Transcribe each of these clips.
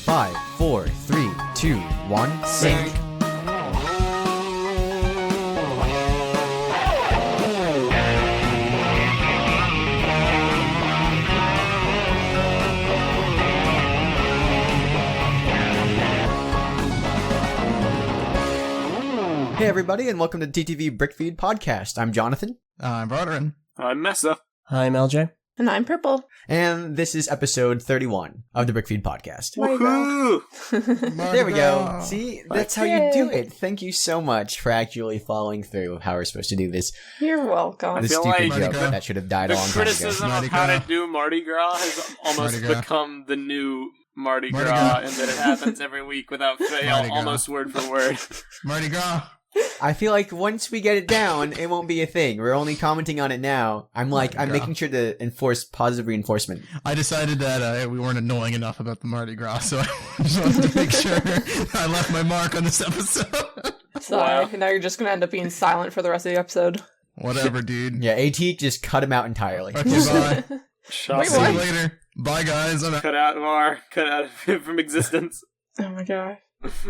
5, 4, 3, 2, 1, sync. Hey everybody, and welcome to TTV BrickFeed Podcast. I'm Jonathan. I'm Broderick. I'm Meso. I'm Eljay. And I'm Prpl. And this is episode 31 of the BrickFeed Podcast. Woohoo! There we go. See, that's how you do it. Thank you so much for actually following through how we're supposed to do this. You're welcome. This feel stupid like joke that should have died a The long time ago. criticism of how to do Mardi Gras has almost become the new Mardi Gras, and that it happens every week without fail, almost word for word. Mardi Gras. I feel like once we get it down, it won't be a thing. We're only commenting on it now. I'm making sure to enforce positive reinforcement. I decided that we weren't annoying enough about the Mardi Gras, so I just wanted to make sure I left my mark on this episode. Sorry, now you're just going to end up being silent for the rest of the episode. Whatever, dude. Yeah, AT just cut him out entirely. Okay, bye. Wait, See what? you later. Bye, guys. I'm out. Cut out from existence. Oh my god.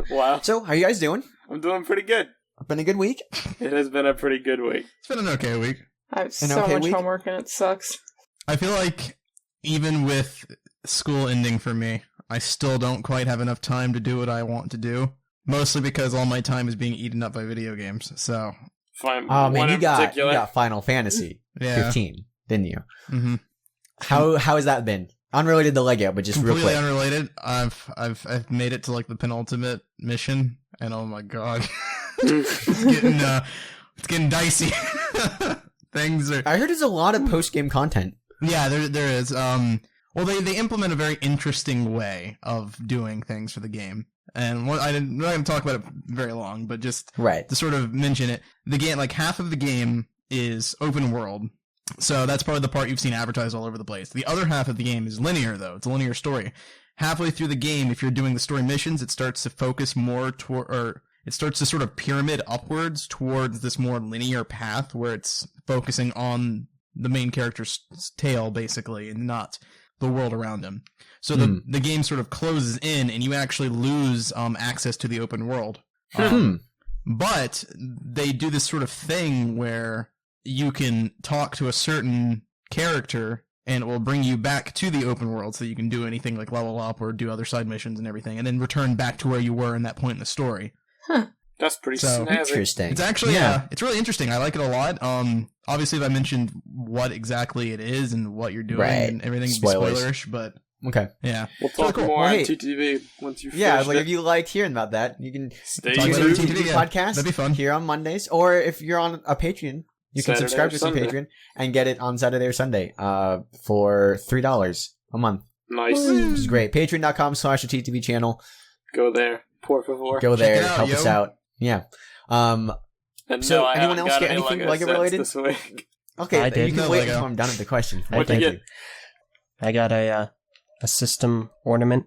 Wow. So, how you guys doing? I'm doing pretty good. Been a good week? It has been a pretty good week. It's been an okay week. I have so much homework and it sucks. I feel like even with school ending for me, I still don't quite have enough time to do what I want to do. Mostly because all my time is being eaten up by video games, so... Fine. Oh man, you got Final Fantasy 15, didn't you? Mm-hmm. How has that been? Unrelated to Lego, but just real quick. Completely unrelated. I've made it to like the penultimate mission, and oh my god, it's getting dicey. Things are. I heard there's a lot of post game content. Yeah, there is. Well, they implement a very interesting way of doing things for the game, and I'm not going to talk about it very long, but just to sort of mention it. The game, like half of the game, is open world. So that's probably the part you've seen advertised all over the place. The other half of the game is linear, though. It's a linear story. Halfway through the game, if you're doing the story missions, it starts to focus more it starts to sort of pyramid upwards towards this more linear path where it's focusing on the main character's tale, basically, and not the world around him. So the game sort of closes in, and you actually lose access to the open world. But they do this sort of thing where you can talk to a certain character and it will bring you back to the open world so you can do anything like level up or do other side missions and everything, and then return back to where you were in that point in the story. Huh. That's pretty snazzy. Interesting. It's actually, it's really interesting. I like it a lot. Obviously, if I mentioned what exactly it is and what you're doing and everything, would be spoilerish, but... Okay. Yeah. We'll talk more on TTV once you finish it. If you liked hearing about that, you can stay tuned tuned to the TTV podcast. That'd be fun. Here on Mondays, or if you're on a Patreon, you can subscribe to some Patreon and get it on Saturday or Sunday for $3 a month. Nice. Which is great. Patreon.com/the TTV channel. Go there. Por favor. Go there. Help us out. Yeah. And so anyone else get anything Lego related? This week. Okay, I did. you can wait until I'm done with the question. What'd you get? I got a system ornament.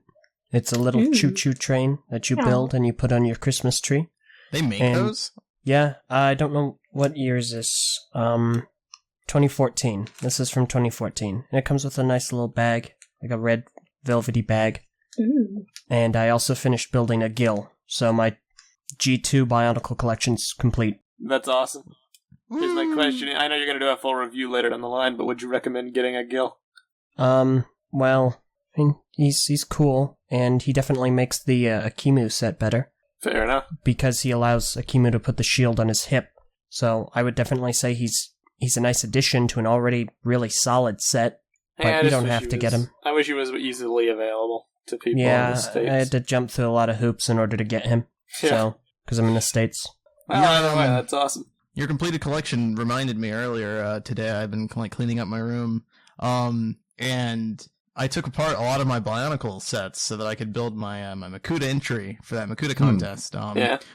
It's a little choo-choo train that you build and you put on your Christmas tree. They make those? Yeah, I don't know what year is this. 2014. This is from 2014. And it comes with a nice little bag, like a red velvety bag. Ooh. And I also finished building a gill, so my G2 BIONICLE collection's complete. That's awesome. Here's my question. I know you're going to do a full review later down the line, but would you recommend getting a gill? Well, I mean, he's cool, and he definitely makes the Akimu set better. Fair enough. Because he allows Akimu to put the shield on his hip. So I would definitely say he's a nice addition to an already really solid set, but you don't have to get him. I wish he was easily available to people in the States. I had to jump through a lot of hoops in order to get him. Yeah. So, because I'm in the States. Well, either way, that's awesome. Your completed collection reminded me earlier today. I've been cleaning up my room, and I took apart a lot of my Bionicle sets so that I could build my my Makuta entry for that Makuta contest.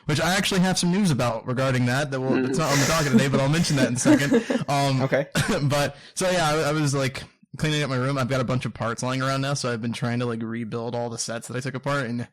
Which I actually have some news about regarding that. It's not on the docket today, but I'll mention that in a second. Okay. But so yeah, I was like cleaning up my room. I've got a bunch of parts lying around now, so I've been trying to like rebuild all the sets that I took apart, and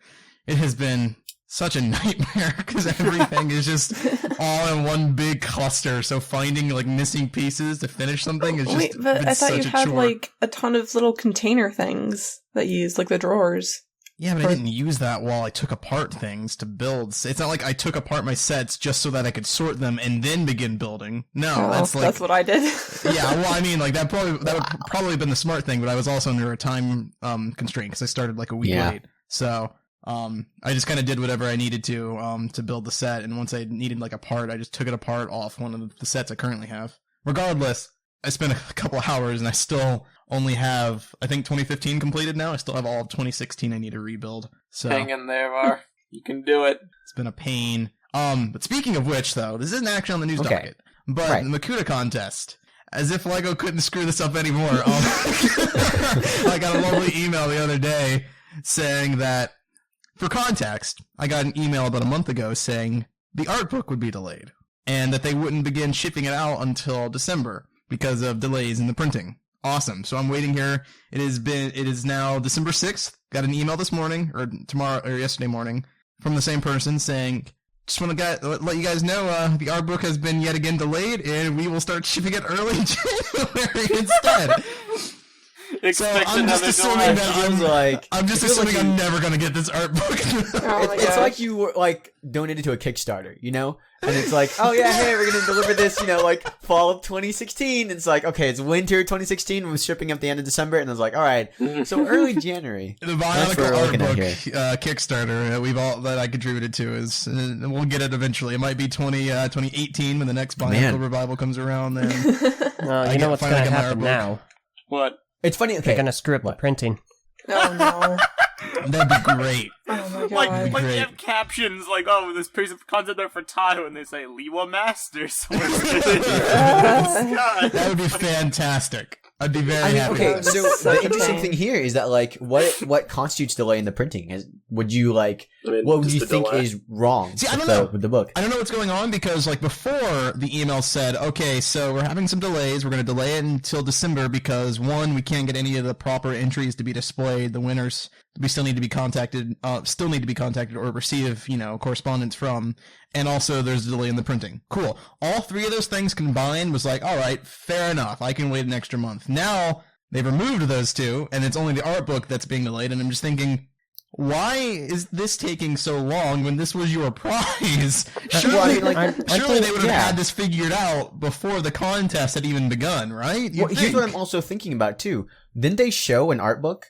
it has been such a nightmare because everything is just all in one big cluster. So finding like missing pieces to finish something is just. Wait, but I thought you had like a ton of little container things that you use, like the drawers. Yeah, but I didn't use that while I took apart things to build. It's not like I took apart my sets just so that I could sort them and then begin building. No, that's what I did. Yeah, well, I mean, like that would probably have been the smart thing, but I was also under a time constraint because I started like a week late. So I just kind of did whatever I needed to build the set, and once I needed like a part, I just took it apart off one of the sets I currently have. Regardless, I spent a couple of hours and I still only have, I think, 2015 completed now. I still have all of 2016 I need to rebuild. So hang in there, Var. You can do it. It's been a pain. But speaking of which, though, this isn't actually on the news docket, but the Makuta contest. As if Lego couldn't screw this up anymore. I got a lovely email the other day saying that, for context, I got an email about a month ago saying the art book would be delayed and that they wouldn't begin shipping it out until December because of delays in the printing. Awesome. So I'm waiting here. It is now December 6th. Got an email this morning or yesterday morning from the same person saying, just want to let you guys know the art book has been yet again delayed and we will start shipping it early January instead. So I'm just assuming that I'm never gonna get this art book. It's like you were like donated to a Kickstarter, you know, and it's like, oh yeah, hey, we're gonna deliver this, you know, like fall of 2016. It's like, okay, it's winter 2016. We're shipping at the end of December, and it's like, all right, so early January. The BIONICLE art book Kickstarter that I contributed to is we'll get it eventually. It might be 2018 when the next BIONICLE revival comes around. Then you know what's gonna happen now? What? It's funny. Okay. They're gonna screw up the printing. Oh no. That'd be great. Oh my god. Like they have captions like, oh, this piece of content there for Tayo, and they say, Liwa Masters. That would be fantastic. I'd be very happy. Okay, so the interesting thing here is that, like, what constitutes delay in the printing? What would you think is wrong with the book? I don't know what's going on because, like, before the email said, okay, so we're having some delays. We're going to delay it until December because, one, we can't get any of the proper entries to be displayed. The winners, we still need to be contacted or receive, correspondence from. And also, there's a delay in the printing. Cool. All three of those things combined was like, all right, fair enough. I can wait an extra month. Now, they've removed those two, and it's only the art book that's being delayed, and I'm just thinking, why is this taking so long when this was your prize? Surely they would have had this figured out before the contest had even begun, right? Here's what I'm also thinking about, too. Didn't they show an art book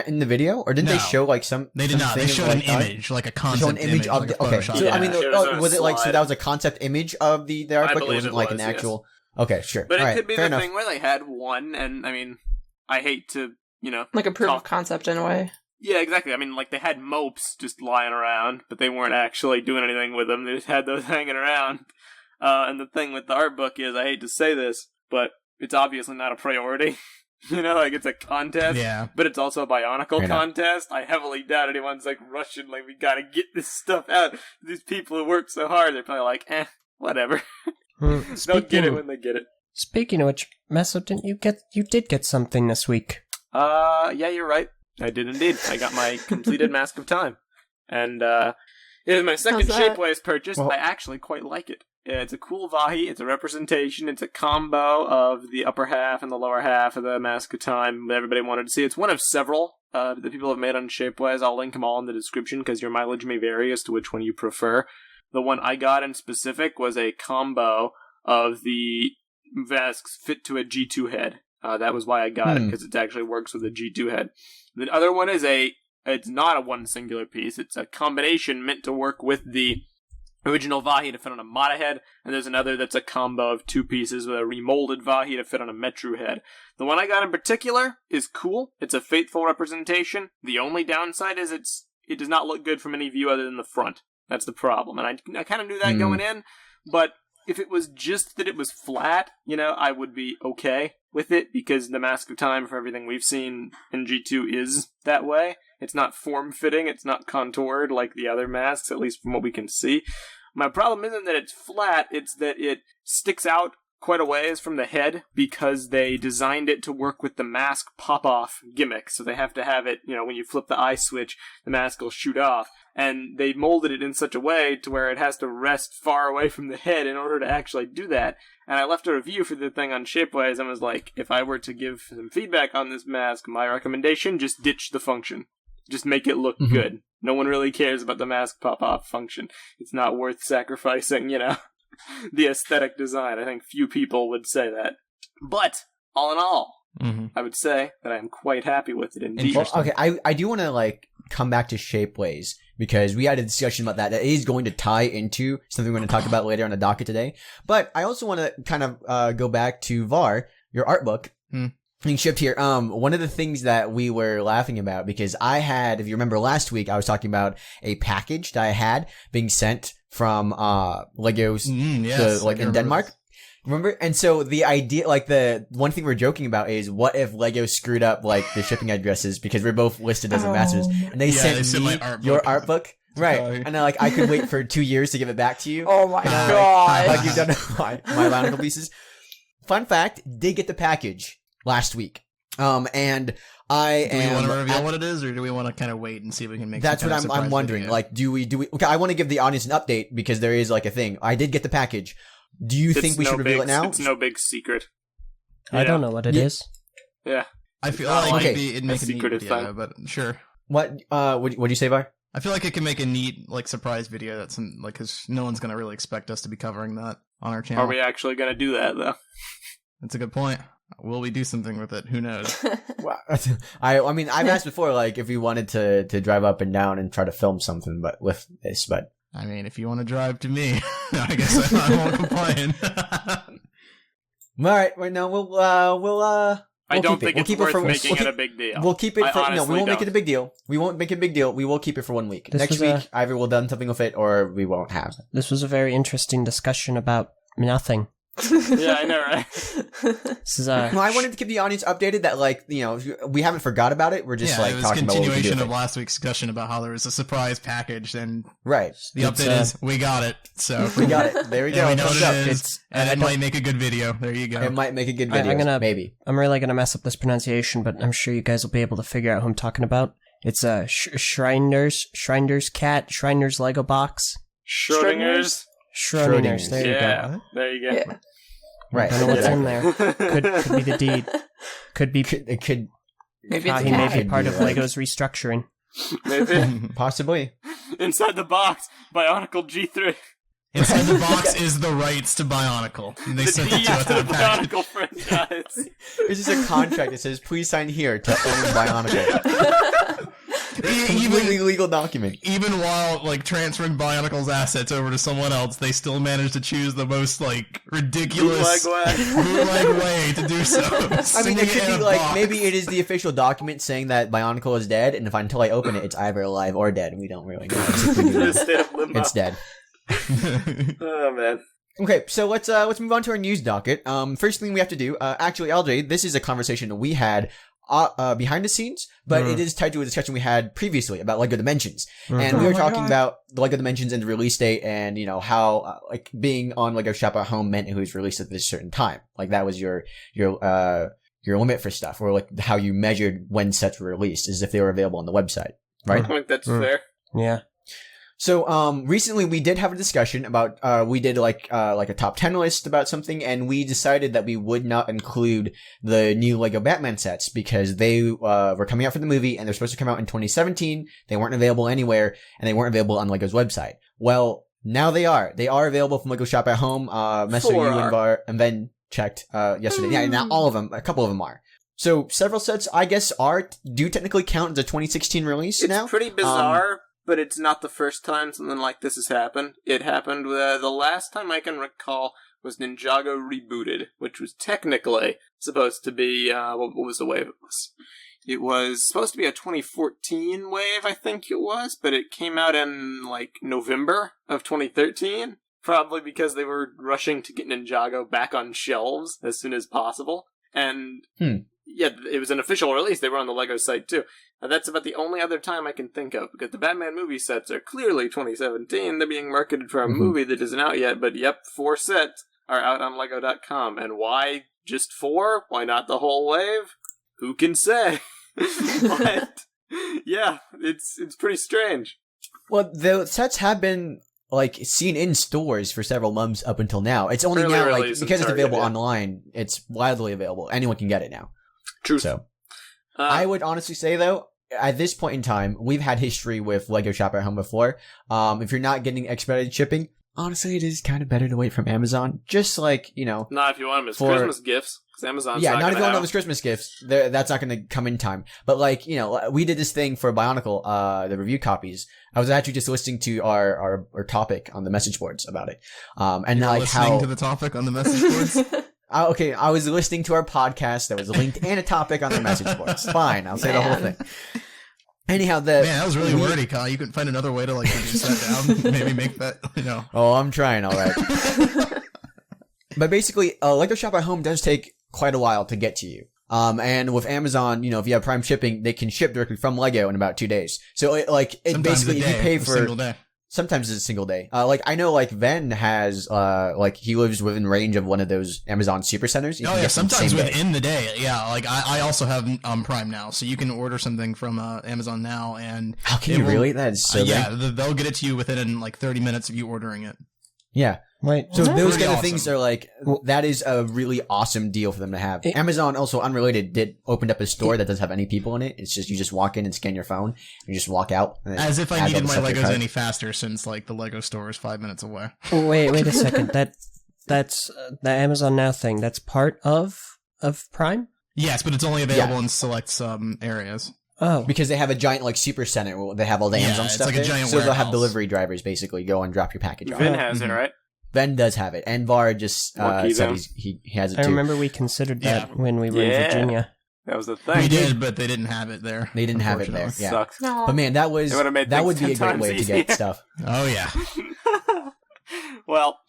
in the video, or didn't they show like some? They did not. They showed an image, like a concept image of the Photoshop. So I mean, was it like so that was a concept image of the art book? It wasn't like an actual. Yes. Okay, sure. But it could be the thing where they had one, and I mean, I hate to like a proof of concept in a way. Yeah, exactly. I mean, like they had mopes just lying around, but they weren't actually doing anything with them. They just had those hanging around. And the thing with the art book is, I hate to say this, but it's obviously not a priority. Like it's a contest, but it's also a BIONICLE contest. I heavily doubt anyone's like rushing, like we gotta get this stuff out. These people who work so hard, they're probably like, whatever. They'll get it when they get it. Speaking of which, Meso, you did get something this week. Yeah, you're right. I did indeed. I got my completed Mask of Time. And, it is my second Shapeways purchase. Well, I actually quite like it. It's a cool Vahi. It's a representation. It's a combo of the upper half and the lower half of the Mask of Time that everybody wanted to see. It's one of several that people have made on Shapeways. I'll link them all in the description because your mileage may vary as to which one you prefer. The one I got in specific was a combo of the masks fit to a G2 head. That was why I got it, because it actually works with a G2 head. The other one is it's not a one singular piece. It's a combination meant to work with the original Vahi to fit on a Mata head, and there's another that's a combo of two pieces with a remolded Vahi to fit on a Metru head. The one I got in particular is cool. It's a faithful representation. The only downside is it does not look good from any view other than the front. That's the problem, and I kind of knew that going in, but if it was just that it was flat, I would be okay with it, because the Mask of Time, for everything we've seen in G2, is that way. It's not form-fitting, it's not contoured like the other masks, at least from what we can see. My problem isn't that it's flat, it's that it sticks out quite a ways from the head, because they designed it to work with the mask pop-off gimmick. So they have to have it, when you flip the eye switch, the mask will shoot off. And they molded it in such a way to where it has to rest far away from the head in order to actually do that. And I left a review for the thing on Shapeways and was like, if I were to give some feedback on this mask, my recommendation, just ditch the function. Just make it look good. No one really cares about the mask pop-off function. It's not worth sacrificing, the aesthetic design. I think few people would say that. But, all in all, I would say that I am quite happy with it indeed. Well, okay, I do want to, come back to Shapeways, because we had a discussion about that. That is going to tie into something we're going to talk about later on the docket today. But I also want to kind of go back to VAR, your art book. Being shipped here. One of the things that we were laughing about, because I had, if you remember last week, I was talking about a package that I had being sent from Legos in Denmark. Remember? And so the idea, the one thing we're joking about is, what if Lego screwed up the shipping addresses, because we're both listed as ambassadors, and they sent me your art book. Right. Sorry. And I could wait for 2 years to give it back to you. Oh my god. You've done my Bionicle pieces. Fun fact, did get the package last week. And do we want to reveal what it is, or do we want to kind of wait and see if we can make that's what I'm wondering. Video? Do we okay, I want to give the audience an update, because there is a thing. I did get the package. Do you think we should reveal it now? It's no big secret. I don't know what it is. Yeah. I feel like it'd make a neat video, but sure. What'd you say, Var? I feel like it can make a neat surprise video that's because no one's gonna really expect us to be covering that on our channel. Are we actually gonna do that though? That's a good point. Will we do something with it? Who knows? Well, I mean, I've asked before, if we wanted to drive up and down and try to film something, but with this, but. I mean, if you want to drive to me, I guess I won't complain. All right, no, we'll I don't think it's worth making it a big deal. We'll keep it for, no, we won't make it a big deal. We won't make it a big deal. We will keep it for 1 week. Next week, either we'll done something with it or we won't have. This was a very interesting discussion about nothing. Yeah, I know, right? This is No, I wanted to keep the audience updated that, we haven't forgot about it. We're just, talking about what we can do. Continuation of last week's discussion about how there was a surprise package, and right. The update is, we got it. So we got it. There we go. We know what it is, and it might make a good video. There you go. It might make a good video. Maybe. I'm really gonna mess up this pronunciation, but I'm sure you guys will be able to figure out who I'm talking about. It's a Schreiner's cat, Schreiner's Lego box. Schrodinger's. There you go. There you go. Yeah. Right. I don't know what's in there. Could be the deed. Could be. It could. Maybe it's he may be part of Lego's restructuring. Maybe. Possibly. Inside the box, Bionicle G3. Inside the box is the rights to Bionicle. And they sent it to us in a package. Bionicle franchise. It's just a contract that says, please sign here to own Bionicle. Completely legal document. Even while transferring Bionicle's assets over to someone else, they still managed to choose the most ridiculous bootleg way to do so. I mean, it could be maybe it is the official document saying that Bionicle is dead, and until I open it, it's either alive or dead, and we don't really know. It's dead. Oh man. Okay, so let's move on to our news docket. First thing we have to do, actually, Eljay, this is a conversation we had behind the scenes, but it is tied to a discussion we had previously about Lego Dimensions. And we were talking about the Lego Dimensions and the release date, and how being on Lego Shop at Home meant it was released at this certain time. That was your limit for stuff, or how you measured when sets were released, as if they were available on the website, right? I think that's fair. Yeah. So, recently we did have a discussion about, we did a top 10 list about something, and we decided that we would not include the new Lego Batman sets because they, were coming out for the movie and they're supposed to come out in 2017. They weren't available anywhere and they weren't available on Lego's website. Well, now they are. They are available from Lego Shop at Home. Meso, you and Var, and Ben checked, yesterday. Yeah, not all of them. A couple of them are. So, several sets, I guess, do technically count as a 2016 release now. It's pretty bizarre. But it's not the first time something like this has happened. It happened the last time I can recall was Ninjago Rebooted, which was technically supposed to be, what was the wave it was? It was supposed to be a 2014 wave, I think it was, but it came out in, November of 2013. Probably because they were rushing to get Ninjago back on shelves as soon as possible. And, yeah, it was an official release. They were on the Lego site, too. Now, that's about the only other time I can think of, because the Batman movie sets are clearly 2017. They're being marketed for a movie that isn't out yet, but 4 sets are out on Lego.com. And why just 4? Why not the whole wave? Who can say? But, yeah, it's pretty strange. Well, the sets have been seen in stores for several months up until now. It's only now, because it's available online, it's widely available. Anyone can get it now. True. So, I would honestly say, though, at this point in time, we've had history with Lego Shop at Home before. If you're not getting expedited shipping, honestly, it is kind of better to wait from Amazon. Just like, not if you want them as Christmas gifts, because Amazon's not if you want have... them as Christmas gifts. That's not going to come in time. But like, we did this thing for BIONICLE, the review copies. I was actually just listening to our topic on the message boards about it. And You're like listening to the topic on the message boards? I was listening to our podcast that was linked and a topic on the message boards. Fine, I'll say the whole thing. Anyhow, that was really wordy, Kyle. You couldn't find another way to like reduce that down. Maybe make that, Oh, I'm trying. All right. But basically, Lego Shop at Home does take quite a while to get to you. And with Amazon, if you have Prime shipping, they can ship directly from Lego in about 2 days. So basically, if you pay for a single day. Sometimes it's a single day. I know Ven has, he lives within range of one of those Amazon super centers. Oh yeah, sometimes within the day. Yeah, I also have Prime now, so you can order something from Amazon now, and how can you really? That is so they'll get it to you within like 30 minutes of you ordering it. Yeah. Right. So those kind of things are that is a really awesome deal for them to have. Amazon, also unrelated, opened up a store that doesn't have any people in it. It's just, you just walk in and scan your phone, you just walk out. As if I needed my Legos any faster, since the Lego store is 5 minutes away. Wait a second. That's the Amazon Now thing. That's part of Prime? Yes, but it's only available in select areas. Oh. Because they have a giant super center where they have all the Amazon stuff. It's like a giant so warehouse. They'll have delivery drivers basically go and drop your package off. Vin has it, right? Ben does have it, and Var just said he has it too. I remember we considered that when we were in Virginia. That was the thing. We did, but they didn't have it there. They didn't have it there. Yeah. Sucks. But man, that would be a great way to get stuff. Oh yeah. Well,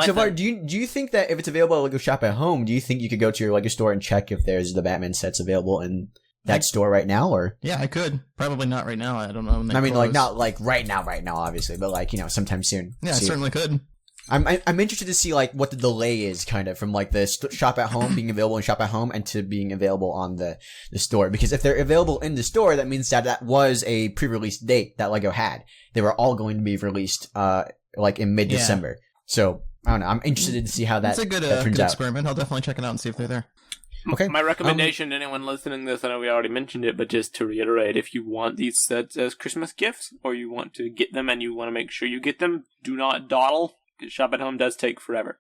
so Var, do you think that if it's available at Lego Shop at Home, do you think you could go to your Lego store and check if there's the Batman sets available in that store right now, or? Yeah, I could. Probably not right now. I don't know. I mean, not right now, obviously, but sometime soon. Yeah, I certainly could. I'm interested to see what the delay is kind of from the Shop at Home being available in Shop at Home and to being available on the store, because if they're available in the store, that means that was a pre-release date that Lego had. They were all going to be released in mid-December. So I don't know. I'm interested to see how that turns out. It's a good experiment. I'll definitely check it out and see if they're there. Okay. My recommendation to anyone listening to this, I know we already mentioned it, but just to reiterate, if you want these sets as Christmas gifts, or you want to get them and you want to make sure you get them, do not dawdle. Shop at Home does take forever.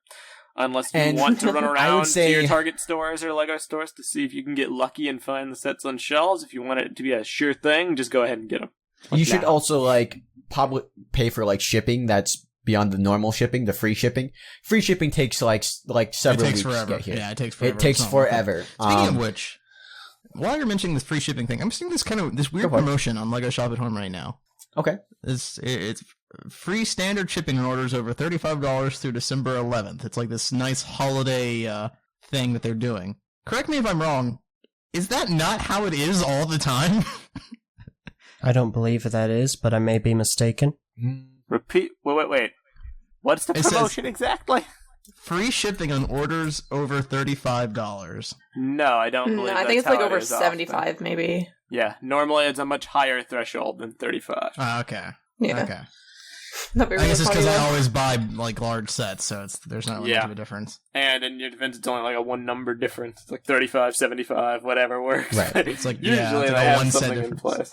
Unless you want to run around to your Target stores or Lego stores to see if you can get lucky and find the sets on shelves. If you want it to be a sure thing, just go ahead and get them. You should also probably pay for shipping that's beyond the normal shipping, the free shipping. Free shipping takes several weeks forever. to get here. Yeah, it takes forever. It takes forever. Speaking of which, while you're mentioning this free shipping thing, I'm seeing this weird promotion on Lego Shop at Home right now. Okay. It's free standard shipping on orders over $35 through December 11th. It's this nice holiday thing that they're doing. Correct me if I'm wrong. Is that not how it is all the time? I don't believe that is, but I may be mistaken. Repeat. Wait. What's the promotion exactly? Free shipping on orders over $35. No, I don't believe I think it's over 75 maybe. Yeah, normally it's a much higher threshold than 35. Okay. Yeah. Okay. I guess it's because I always buy large sets, so there's not really much of a difference. And in your defense, it's only a one number difference. It's 35, 75, whatever works. Right. It's usually they have something in place.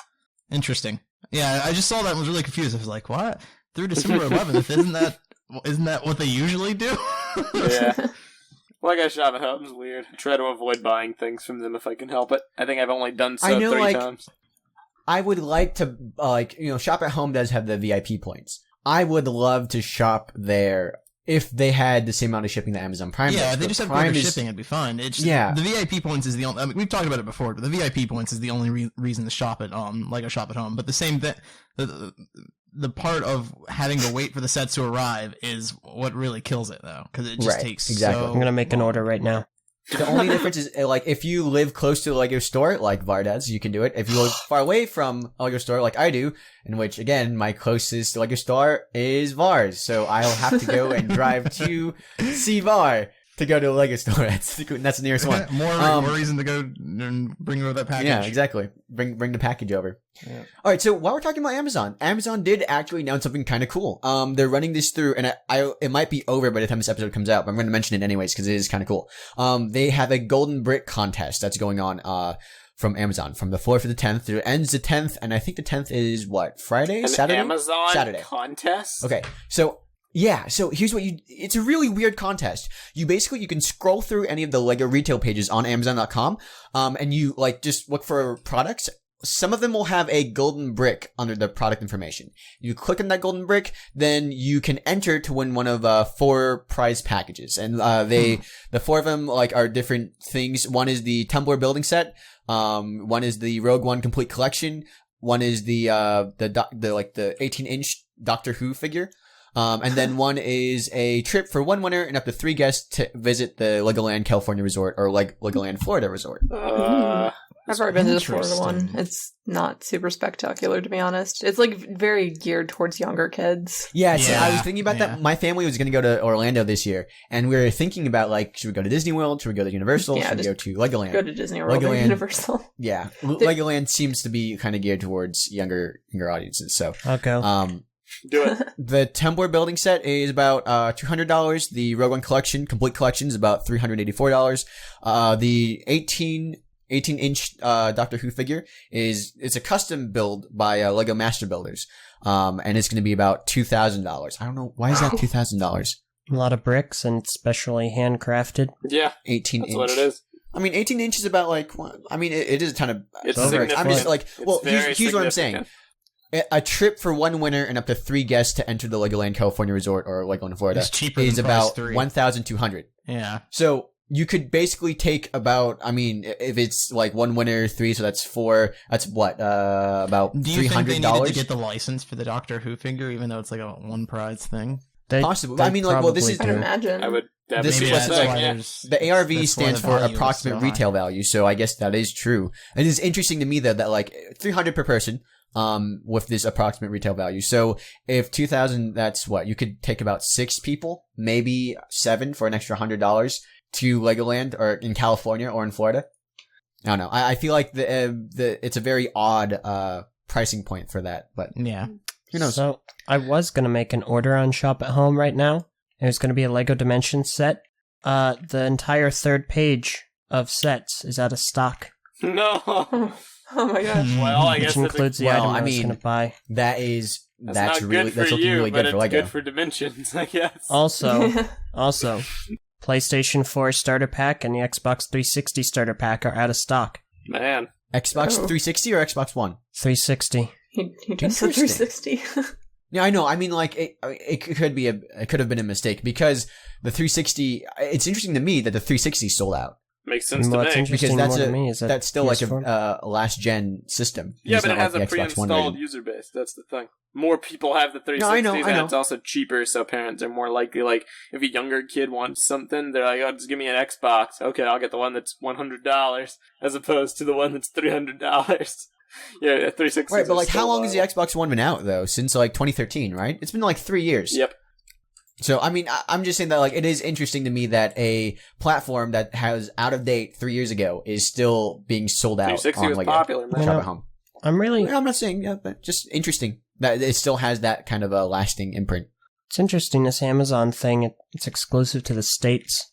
Interesting. Yeah, I just saw that and was really confused. I was like, what? Through December 11th? Isn't that what they usually do? Yeah. Lego Shop at Home is weird. I try to avoid buying things from them if I can help it. I think I've only done so 3 times. I would like to, Shop at Home does have the VIP points. I would love to shop there if they had the same amount of shipping that Amazon Prime does. Yeah, if they just have greater shipping, it'd be fine. It's just, the VIP points is the only, we've talked about it before, but the VIP points is the only reason to shop at Lego Shop at Home. But the same thing, the part of having to wait for the sets to arrive is what really kills it, though, because it just takes exactly. I'm gonna make an order right now. The only difference is, if you live close to the Lego store, like Var does, you can do it. If you live far away from a Lego store, like I do, in which, again, my closest Lego store is Var's, so I'll have to go and drive to see Var to go to a Lego store. That's the nearest one. More reason to go and bring over that package. Yeah, exactly. Bring the package over. Yeah. All right, so while we're talking about Amazon did actually announce something kind of cool. They're running this through, and it might be over by the time this episode comes out, but I'm going to mention it anyways because it is kind of cool. They have a golden brick contest that's going on from Amazon from the 4th to the 10th. It ends the 10th, and I think the 10th is what? Friday? Saturday? Amazon contest? Okay, so here's what it's a really weird contest. You can scroll through any of the Lego retail pages on Amazon.com, and you just look for products. Some of them will have a golden brick under the product information. You click on that golden brick, then you can enter to win one of 4 prize packages. And the 4 of them are different things. One is the Tumbler building set. One is the Rogue One complete collection. One is the 18-inch Doctor Who figure. And then one is a trip for 1 winner and up to 3 guests to visit the Legoland California Resort or Legoland Florida Resort. I've already been to the Florida one. It's not super spectacular, to be honest. It's very geared towards younger kids. Yeah, I was thinking about that. My family was going to go to Orlando this year, and we were thinking about should we go to Disney World? Should we go to Universal? Should we go to Legoland? Go to Disney World or Universal. Yeah, Legoland seems to be kind of geared towards younger audiences. So I'll go. Do it. The Tumbler building set is about $200. The Rogue One collection, complete collection, is about $384. The 18-inch Doctor Who figure it's a custom build by Lego Master Builders, and it's going to be about $2,000. I don't know, why is that $2,000? A lot of bricks and specially handcrafted. Yeah, 18 that's inch. what it is. I mean, 18 inch is about it is a ton of. It's bricks. I'm just here's what I'm saying. A trip for 1 winner and up to 3 guests to enter the Legoland California Resort or Legoland Florida is about $1,200. Yeah. So you could basically take about, if it's 1 winner, 3, so that's 4. That's what, about $300? Do you think they needed to get the license for the Doctor Who figure, even though it's a 1 prize thing? Possibly. This is. I'd imagine. I would. This is the ARV stands for approximate retail value, so I guess that is true. It is interesting to me though that $300 per person. With this approximate retail value. So if 2,000, that's what you could take about 6 people, maybe 7 for an extra $100 to Legoland or in California or in Florida. I don't know. I feel like it's a very odd pricing point for that, but yeah, who knows? So I was gonna make an order on Shop at Home right now. It was gonna be a Lego Dimensions set. The entire 3rd page of sets is out of stock. No. Oh my gosh. Well, I guess which includes the item I was going to buy. That's looking really good for Lego. Good for Dimensions, I guess. Also, PlayStation 4 starter pack and the Xbox 360 starter pack are out of stock. Man. Xbox 360 or Xbox One? 360. He just said 360. Yeah, I know. It could have been a mistake because the 360. It's interesting to me that the 360 sold out. Makes sense to me. Because that's still a last gen system. Yeah, but it has a pre-installed user base. That's the thing. More people have the 360, and it's also cheaper, so parents are more likely, if a younger kid wants something, they're like, oh, just give me an Xbox. Okay, I'll get the one that's $100, as opposed to the one that's $300. Yeah, 360. Right, but how long has the Xbox One been out, though? Since 2013, right? It's been 3 years. Yep. So, I'm just saying that, it is interesting to me that a platform that has out of date 3 years ago is still being sold out on 360 was popular, man. Shop at Home. I'm not saying, but just interesting that it still has that kind of a lasting imprint. It's interesting, this Amazon thing, it's exclusive to the States.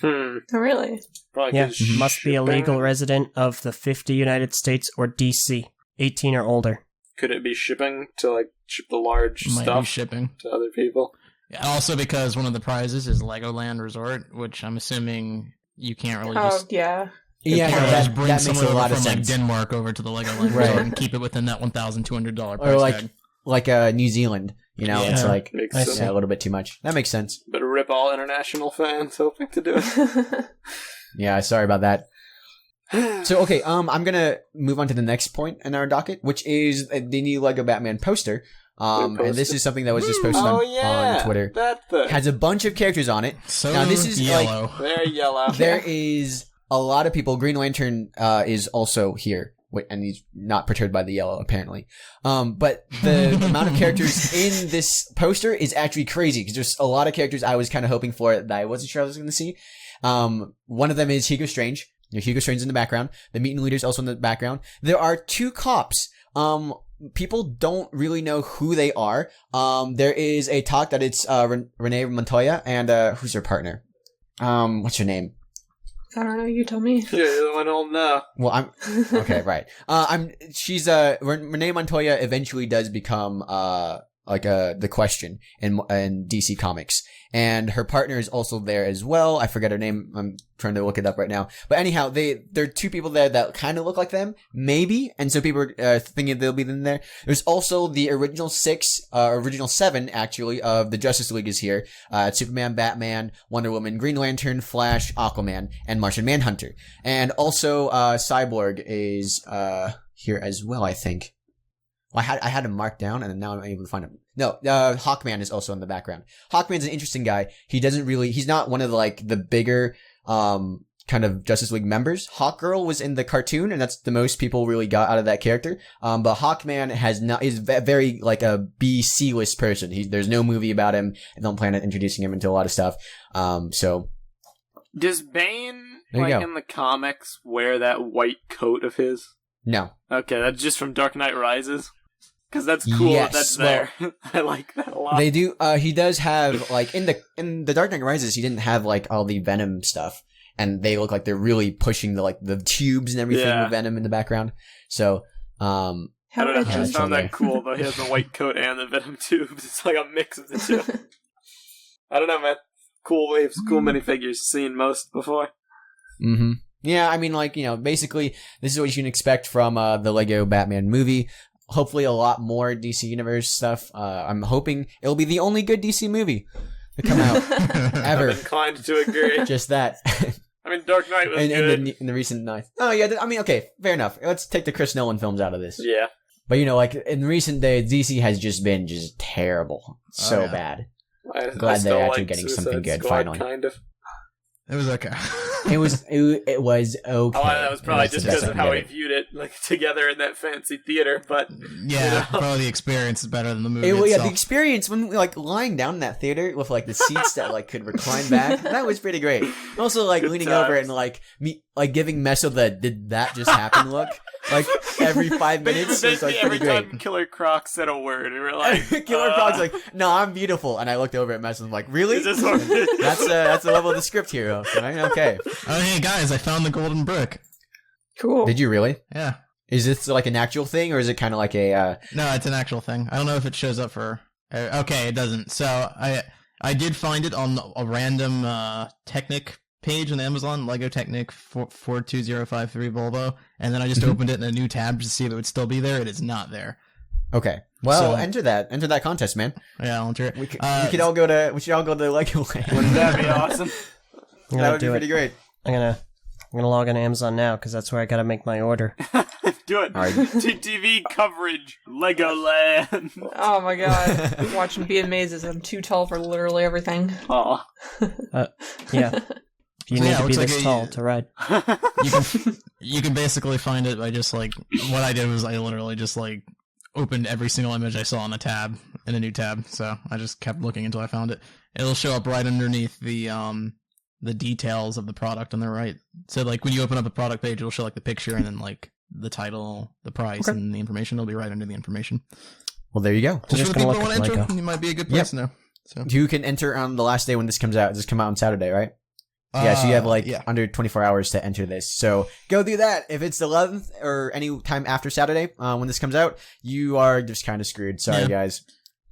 Oh, really? Probably yeah, must be a legal resident of the 50 United States or DC, 18 or older. Could it be shipping to, ship the large Might stuff be shipping to other people? Also, because one of the prizes is Legoland Resort, which I'm assuming you can't really just... yeah. Yeah, that makes a lot of sense. Denmark over to the Legoland Resort and keep it within that $1,200 price tag. Like New Zealand, it's makes sense. A little bit too much. That makes sense. But rip all international fans hoping to do it. Yeah, sorry about that. So, okay, I'm gonna move on to the next point in our docket, which is the new Lego Batman poster. And this is something that was just posted on Twitter. That thing. Has a bunch of characters on it. So now, this is yellow. Very yellow. There is a lot of people. Green Lantern is also here. And he's not perturbed by the yellow, apparently. But the amount of characters in this poster is actually crazy, because there's a lot of characters I was kind of hoping for that I wasn't sure I was going to see. One of them is Hugo Strange. Hugo Strange is in the background. The Mutant Leader's also in the background. There are 2 cops. People don't really know who they are. There is a talk that it's Renee Montoya and who's her partner? What's her name? I don't know. You tell me. Yeah, you're the one who'll know. Well, I'm okay, right. She's Renee Montoya eventually does become the Question in DC Comics, and her partner is also there as well. I forget her name. I'm trying to look it up right now. But anyhow, there are two people there that kind of look like them, maybe, and so people are thinking they'll be in there. There's also the original seven actually of the Justice League is here. Superman, Batman, Wonder Woman, Green Lantern, Flash, Aquaman, and Martian Manhunter, and also Cyborg is here as well, I think. Well, I had him marked down, and now I'm able to find him. No, Hawkman is also in the background. Hawkman's an interesting guy. He's not one of the bigger, kind of Justice League members. Hawkgirl was in the cartoon, and that's the most people really got out of that character. But Hawkman is very, a B-C-list person. There's no movie about him, and don't plan on introducing him into a lot of stuff. So. Does Bane, in the comics, wear that white coat of his? No. Okay, that's just from Dark Knight Rises? Because that's cool. Yes, that's there. I like that a lot. They do. He does have in the Dark Knight Rises, he didn't have all the Venom stuff, and they look like they're really pushing the tubes and everything with Venom in the background. So, I don't know. I just found that cool though. He has the white coat and the Venom tubes. It's like a mix of the two. I don't know, man. Cool waves, cool minifigures. Seen most before. Mm-hmm. Yeah, I mean, basically, this is what you can expect from the Lego Batman movie. Hopefully a lot more DC Universe stuff. I'm hoping it'll be the only good DC movie to come out ever. I'm inclined to agree. Just that. I mean, Dark Knight was good. In the recent night. Oh, yeah, I mean, okay, fair enough. Let's take the Chris Nolan films out of this. Yeah. But, in recent days, DC has just been terrible. So bad. Glad they're actually getting something good, finally. Kind of. It was okay. It was okay. Oh, that was probably just because of how we viewed it, together in that fancy theater. But yeah, probably the experience is better than the movie itself. Yeah, the experience when lying down in that theater with the seats that could recline back, that was pretty great. Also, leaning over and giving Meso the "did that just happen" look. Every 5 minutes, it's every pretty time great. Killer Croc said a word, and we're like, Killer Croc's "No, I'm beautiful," and I looked over at Meso and I'm like, "Really?" Is this that's the level of the script here. Okay. Oh, hey guys, I found the golden brick. Cool. Did you really? Yeah. Is this an actual thing, or is it kind of like a? No, it's an actual thing. I don't know if it shows up for. Okay, it doesn't. So I did find it on a random Technic page on Amazon, Lego Technic 42053 Volvo, and then I just opened it in a new tab to see if it would still be there. It is not there. Okay. Well, enter that contest, man. Yeah, I'll enter it. We should all go to Lego Land. Wouldn't that be awesome? That would be pretty great. I'm gonna log on Amazon now because that's where I gotta make my order. Do it. All right. TTV coverage, Legoland. Oh my god, watching Be Amazes. I'm too tall for literally everything. Aw. Yeah. You need to be this tall to ride. You can basically find it by just what I did was I literally just opened every single image I saw in a new tab. So I just kept looking until I found it. It'll show up right underneath the details of the product on the right. So when you open up a product page, it'll show the picture and then the title, the price, and the information. It'll be right under the information. Well, there you go. Just for the people who want to enter, you might be a good place to know. So. You can enter on the last day when this comes out. Does this come out on Saturday, right? Yeah, so you have under 24 hours to enter this. So go do that. If it's the 11th or any time after Saturday when this comes out, you are just kind of screwed. Sorry, guys.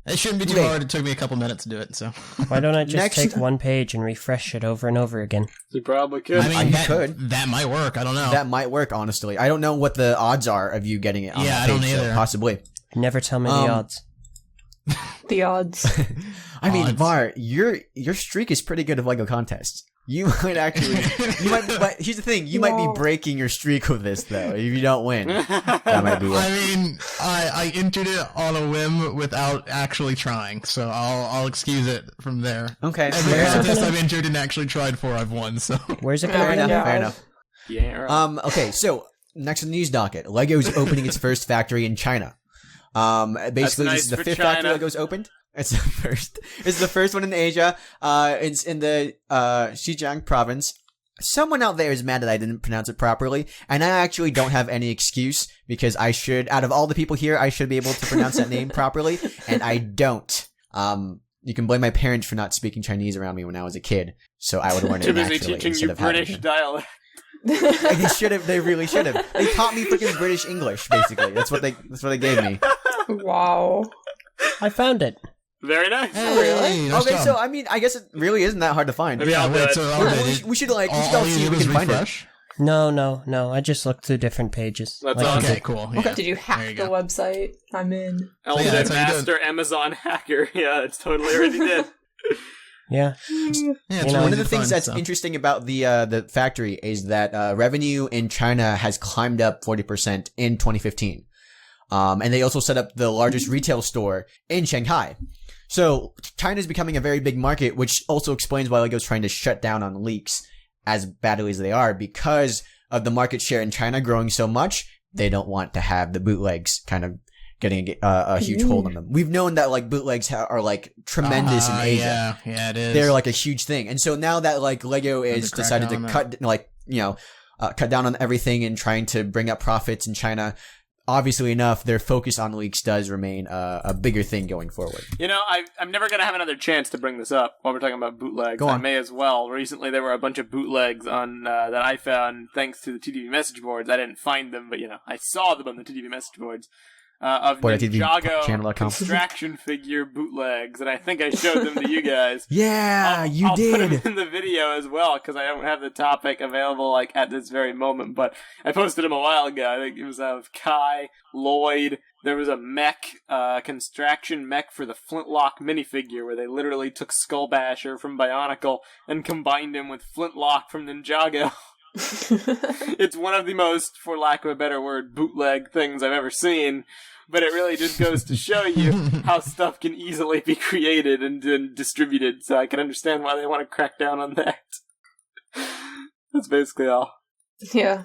It shouldn't be too hard. It took me a couple minutes to do it. So why don't I just take one page and refresh it over and over again? You probably could. I mean, that might work. I don't know. That might work, honestly. I don't know what the odds are of you getting it on that page, I don't either. So possibly. Never tell me the odds. The odds. I mean, Var, your streak is pretty good of Lego contests. You might but here's the thing, you might be breaking your streak with this, though, if you don't win. That might be it. I mean, I entered it on a whim without actually trying, so I'll excuse it from there. Okay. Every contest I've entered and actually tried for, I've won, so. Where's it going? Fair enough. Yeah, right. Okay, so, next on the news docket, Lego's opening its first factory in China. Basically, nice. This is the fifth factory Lego's opened. It's the first. It's the first one in Asia. It's in the Xinjiang province. Someone out there is mad that I didn't pronounce it properly, and I actually don't have any excuse because I should. Out of all the people here, I should be able to pronounce that name properly, and I don't. You can blame my parents for not speaking Chinese around me when I was a kid. so I would learn it Too busy naturally teaching instead you of having British to. dialect. They should have. They really should have. They taught me freaking British English. Basically, that's what they gave me. Wow. I found it. Very nice. Hey, nice Okay, job. so I mean, I guess it really isn't that hard to find. Maybe I'll do it. We should like all see you if did we was can find it. refresh? No. I just looked through different pages. That's Like you awesome. did. Okay, cool. Yeah. Did you There hack you the go. website? I'm in. Eljay, yeah, that's how you do it. master Amazon hacker. Yeah, it's totally already did. Yeah. Yeah, it's You know, really One of easy the to things find that's stuff. interesting about the factory is that revenue in China has climbed up 40% in 2015, and they also set up the largest retail store in Shanghai. So China is becoming a very big market, which also explains why Lego's trying to shut down on leaks as badly as they are, because of the market share in China growing so much. They don't want to have the bootlegs kind of getting a huge hold on them. We've known that like bootlegs are like tremendous in Asia. Yeah, it is. They're like a huge thing. And so now that like Lego is crack decided to down on cut down on everything and trying to bring up profits in China, obviously enough, their focus on leaks does remain a bigger thing going forward. You know, I'm never going to have another chance to bring this up while we're talking about bootlegs. Go on. I may as well. Recently, there were a bunch of bootlegs on that I found thanks to the TDV message boards. I didn't find them, but, I saw them on the TDV message boards. Of Ninjago Construction figure bootlegs, and I think I showed them to you guys. Yeah, I'll put them in the video as well, because I don't have the topic available like at this very moment, but I posted them a while ago. I think it was of Kai, Lloyd. There was a mech, construction mech for the Flintlock minifigure, where they literally took Skullbasher from Bionicle and combined him with Flintlock from Ninjago. It's one of the most, for lack of a better word, bootleg things I've ever seen, but it really just goes to show you how stuff can easily be created and distributed, so I can understand why they want to crack down on that. That's basically all. Yeah.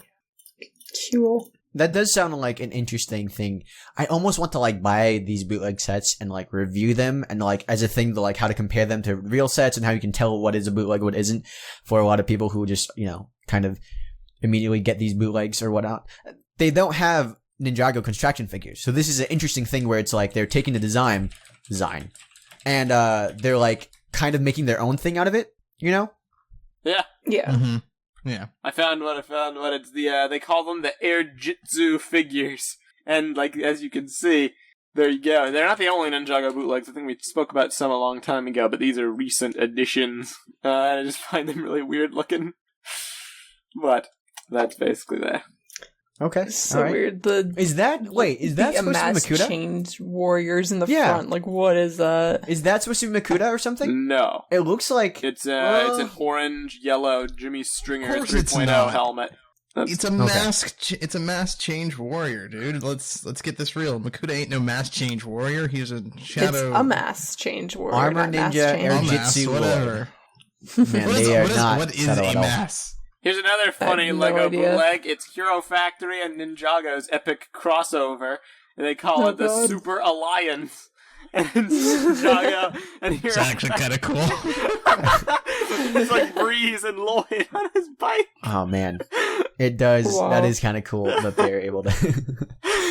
Cool. That does sound like an interesting thing. I almost want to like buy these bootleg sets and like review them and like as a thing to like how to compare them to real sets and how you can tell what is a bootleg, what isn't, for a lot of people who just, kind of immediately get these bootlegs or whatnot. They don't have Ninjago construction figures. So this is an interesting thing where it's like they're taking the design and they're like kind of making their own thing out of it, Yeah. Yeah. Mm-hmm. Yeah. I found what it's they call them the Air Jitsu figures. And like, as you can see, there you go. They're not the only Ninjago bootlegs. I think we spoke about some a long time ago, but these are recent additions. And I just find them really weird looking. But that's basically that. Okay. So all right. weird. Is that supposed to be Makuta? Chained warriors in the front. Like, what is that? Is that supposed to be Makuta or something? No. It looks like It's an orange, yellow Jimmy Stringer Of course it's 3.0 not. helmet. It's a mask. It's a mask change warrior, dude. Let's get this real. Makuta ain't no mask change warrior. He's a shadow. It's a mass change warrior. Armor not mass ninja, change. air mask, jitsu, whatever. man, they are not. What is subtle a at all. mask? Here's another funny no Lego idea. bootleg. It's Hero Factory and Ninjago's epic crossover. And they call it the God. Super Alliance. And it's Ninjago and Hero It's actually kind of cool. It's like Breeze and Lloyd on his bike. Oh man, it does. Wow. That is kind of cool that they're able to.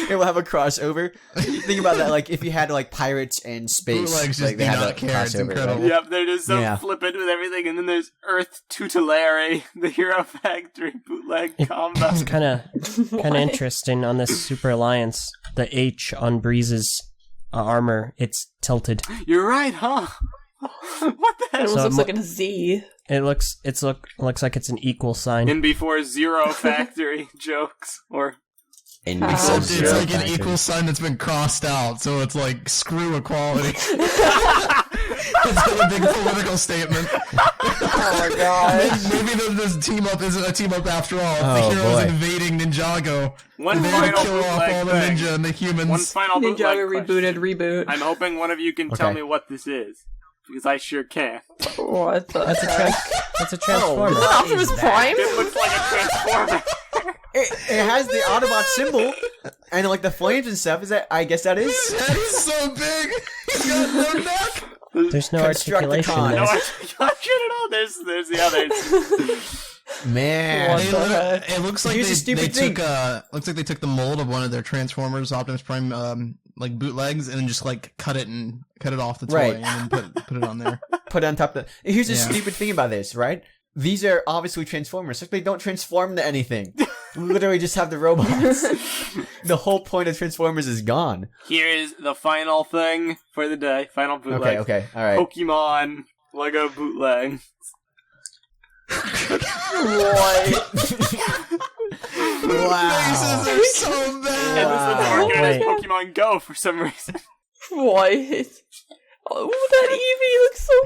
It will have a crossover. Think about that. Like if you had like pirates and space, Bootlegs just like they do have not a care. It's crossover. incredible. Right? Yep, they're just so Yeah. flippant with everything. And then there's Earth Tutelare, the Hero Factory bootleg combo. It's kind of interesting on this Super Alliance. The H on Breeze's armor, it's tilted. You're right, huh? What the It hell? almost So looks mo- like a Z. It looks like it's an equal sign. In before Zero Factory jokes. Or And Ah. so It's zero like an factor. equal sign that's been crossed out, so it's like screw equality. It's like a big political statement. Oh my god. Maybe this team up isn't a team up after all. If Oh, the heroes boy. invading Ninjago. One They final kill off bootleg all the thing. ninja and the humans. One final bootleg Ninjago question. rebooted reboot. I'm hoping one of you can tell Okay. me what this is. Because I sure can. What the That's a heck? That's a transformer. Optimus Prime? It looks like a transformer. It has the Autobot symbol and like the flames and stuff. Is that? I guess that is. That is so big. He's got no neck. There's no articulation Constructicon. No, there. I shit at all. There's the others. Man, What the heck? It looks like Here's a they stupid took thing. looks like they took the mold of one of their Transformers Optimus Prime like bootlegs and then just like cut it off the toy Right. and then put it on there. put it on top of the... Here's the stupid thing about this, right? These are obviously Transformers, so they don't transform to anything. We literally just have the robots. The whole point of Transformers is gone. Here's the final thing for the day. Final bootleg. Okay, alright. Pokemon Lego Bootleg. What? Wow. Faces are so bad. And this one's marketed as Pokemon Go for some reason. What? Oh, that Eevee looks so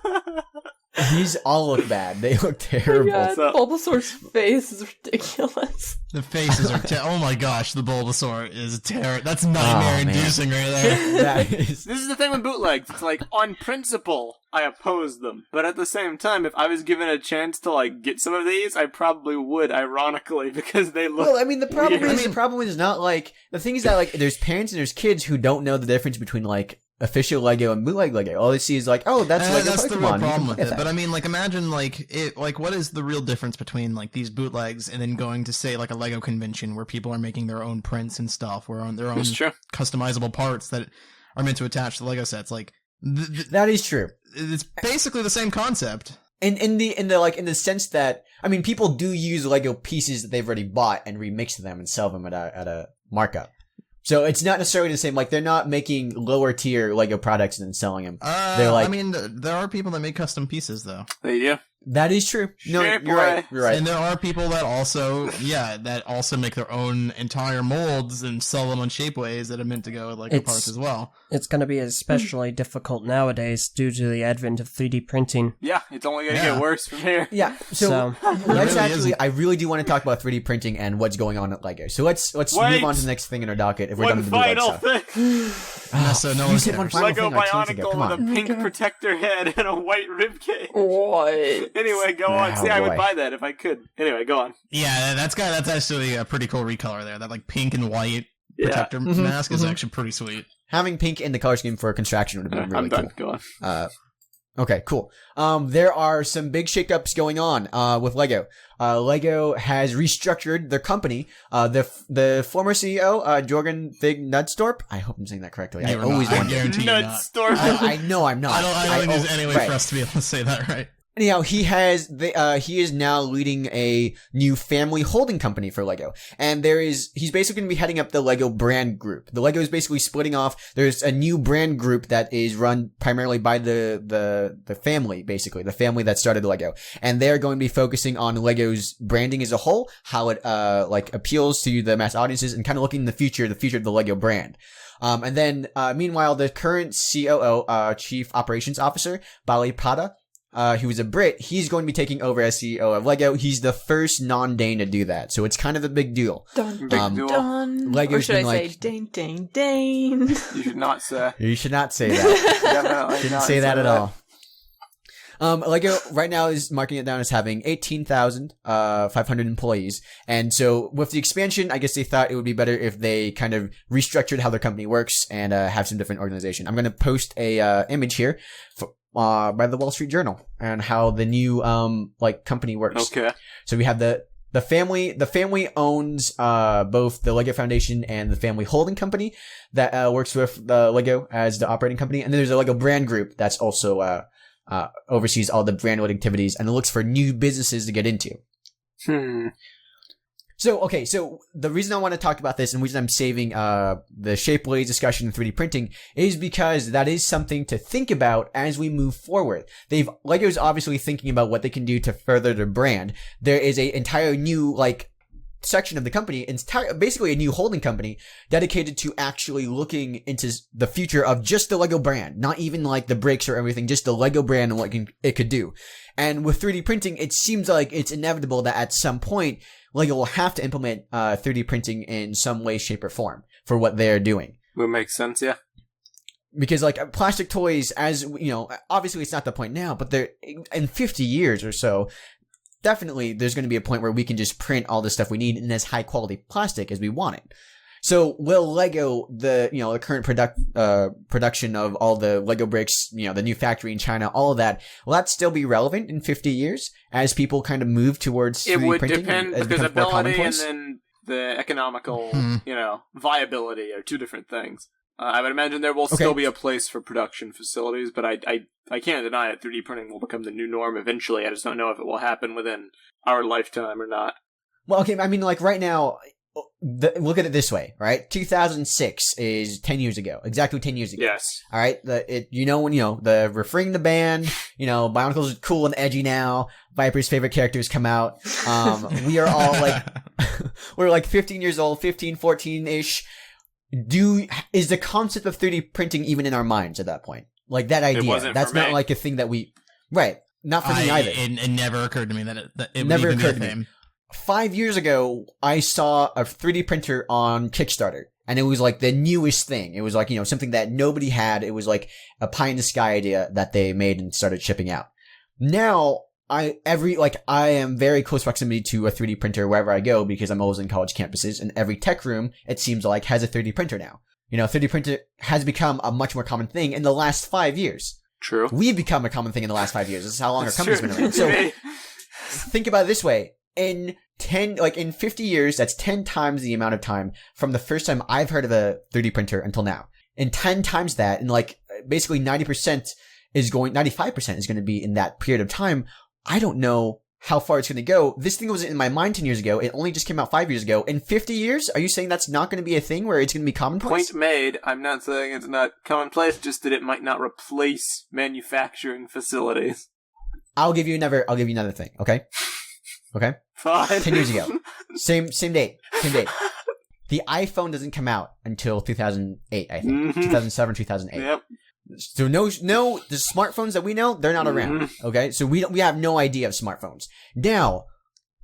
bad! These all look bad. They look terrible. Oh my God, Bulbasaur's face is ridiculous. The faces are oh my gosh, the Bulbasaur is terrible. That's nightmare-inducing right there. This is the thing with bootlegs. It's like, on principle, I oppose them. But at the same time, if I was given a chance to, like, get some of these, I probably would, ironically, because they look Well, I mean, the problem weird. the problem is not, like... The thing is that, like, there's parents and there's kids who don't know the difference between, like, official Lego and bootleg Lego. All they see is like, oh, that's Lego that's Pokemon. The real problem with it. But I mean, like, imagine what is the real difference between like these bootlegs and then going to say like a Lego convention where people are making their own prints and stuff, or on their own customizable parts that are meant to attach to Lego sets. Like that is true. It's basically the same concept. In the sense that, I mean, people do use Lego pieces that they've already bought and remix them and sell them at a markup. So it's not necessarily the same. Like, they're not making lower tier Lego products and then selling them. They're like, I mean, there are people that make custom pieces, though. They do. That is true. No, you're right. You're right. And there are people that also make their own entire molds and sell them on Shapeways that are meant to go with Lego parts as well. It's going to be especially difficult nowadays due to the advent of 3D printing. Yeah, it's only going to get worse from here. Yeah. So I really do want to talk about 3D printing and what's going on at Lego. So let's move on to the next thing in our docket. If we're done with the final thing. So no you said one final Lego thing like 2 minutes ago. BIONICLE with a pink protector head and a white ribcage. What? Anyway, go on. See, I would buy that if I could. Anyway, go on. Yeah, that's actually a pretty cool recolor there. That like pink and white protector mask is actually pretty sweet. Having pink in the color scheme for a contraction would have been really cool. Go on. Okay, cool. There are some big shakeups going on with Lego. Lego has restructured their company. The former CEO, Jorgen Vig Nudstorp. I hope I'm saying that correctly. I always wonder. Nudstorp. I know I'm not. I don't think there's any way for us to be able to say that right. Anyhow, he is now leading a new family holding company for Lego. And he's basically going to be heading up the Lego brand group. The Lego is basically splitting off. There's a new brand group that is run primarily by the family, basically. The family that started Lego. And they're going to be focusing on Lego's branding as a whole, how it, appeals to the mass audiences and kind of looking in the future of the Lego brand. And then, meanwhile, the current COO, Chief Operations Officer, Bali Pada, who's a Brit, he's going to be taking over as CEO of Lego. He's the first non-Dane to do that, so it's kind of a big deal. Dun, dun. Lego's or should I say, Dane, Dane, Dane? You should not say. You should not say that. Definitely Shouldn't say that at all. Lego right now is marking it down as having 18,500 employees. And so with the expansion, I guess they thought it would be better if they kind of restructured how their company works and have some different organization. I'm going to post a image here by the Wall Street Journal and how the new company works. Okay. So we have the family. The family owns both the Lego Foundation and the family holding company that works with the Lego as the operating company. And then there's a Lego brand group that's also oversees all the brand-related activities and looks for new businesses to get into. So the reason I want to talk about this and the reason I'm saving the Shapeways discussion in 3D printing is because that is something to think about as we move forward. Lego's obviously thinking about what they can do to further their brand. There is a entire new section of the company, basically a new holding company dedicated to actually looking into the future of just the Lego brand, not even like the bricks or everything, just the Lego brand and what it could do. And with 3D printing, it seems like it's inevitable that at some point Lego will have to implement 3D printing in some way, shape, or form for what they're doing. Would make sense, yeah. Because plastic toys, as you know, obviously it's not the point now, but they're in 50 years or so. Definitely, there's going to be a point where we can just print all the stuff we need in as high quality plastic as we want it. So, will Lego, the current production of all the Lego bricks, the new factory in China, all of that, will that still be relevant in 50 years as people kind of move towards 3D printing? It would depend, because ability and then the economical, viability are two different things. I would imagine there will still be a place for production facilities, but I can't deny it. 3D printing will become the new norm eventually. I just don't know if it will happen within our lifetime or not. Well, okay, I mean, like, right now, look at it this way, right? 2006 is 10 years ago. Exactly 10 years ago. Yes. All right? We're freeing the band, BioNICLE's cool and edgy now. Viper's favorite characters come out. We are all, like, we're, like, 15 years old, 15, 14-ish. Is the concept of 3D printing even in our minds at that point? Like, that idea. That's not like a thing that we... Right. Not for me either. It never occurred to me that it never would even occurred be a to thing. me. 5 years ago, I saw a 3D printer on Kickstarter, and it was like the newest thing. It was like, something that nobody had. It was like a pie in the sky idea that they made and started shipping out. Now, I am very close proximity to a 3D printer wherever I go because I'm always in college campuses, and every tech room, it seems like, has a 3D printer now. 3D printer has become a much more common thing in the last 5 years. True. We've become a common thing in the last 5 years. This is how long our company's been around. So, think about it this way. In 50 years, that's 10 times the amount of time from the first time I've heard of a 3D printer until now. And 10 times that, and basically 95% is going to be in that period of time. I don't know how far it's going to go. This thing wasn't in my mind 10 years ago. It only just came out 5 years ago. In 50 years, are you saying that's not going to be a thing where it's going to be commonplace? Point made. I'm not saying it's not commonplace, just that it might not replace manufacturing facilities. I'll give you another thing, okay? Okay? Fine. 10 years ago. Same date. The iPhone doesn't come out until 2008, I think. Mm-hmm. 2007, 2008. Yep. So no, the smartphones that we know, they're not around. Okay? So we have no idea of smartphones. Now,